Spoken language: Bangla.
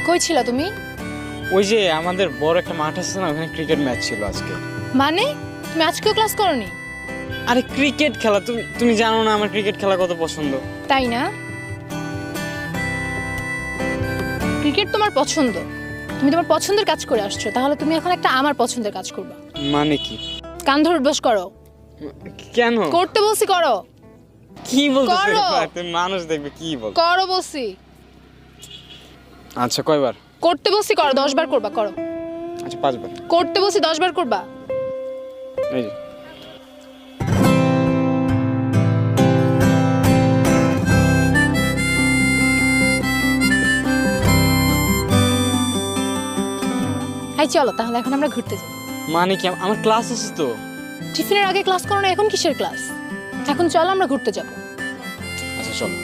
কই ছিলা তুমি? ওই যে আমাদের বড় একটা মাঠ আছে না, ওখানে ক্রিকেট ম্যাচ ছিল আজকে। মানে তুমি আজকেও ক্লাস করোনি? আরে ক্রিকেট খেলা, তুমি তুমি জানো না আমার ক্রিকেট খেলা কত পছন্দ। তাই না? ক্রিকেট তোমার পছন্দ, তুমি তোমার পছন্দের কাজ করে আসছো, তাহলে তুমি এখন একটা আমার পছন্দের কাজ করবা। মানে কি? কান ধরে বস করো। কেন? করতে বলছি করো। কি বলতেছ? করো। তুমি মানুষ দেখবে কি বল। করো বলছি। আচ্ছা কয়বার? করতে বলছি করো, 10 বার করবা, করো। আচ্ছা 5 বার। করতে বলছি 10 বার করবা। এই যে এই চলো তাহলে এখন আমরা ঘুরতে যাই। মানে কি? আমার ক্লাস আছে তো। টিফিনের আগে ক্লাস করো না, এখন কিসের ক্লাস? এখন চলো আমরা ঘুরতে যাবো। আচ্ছা চলো।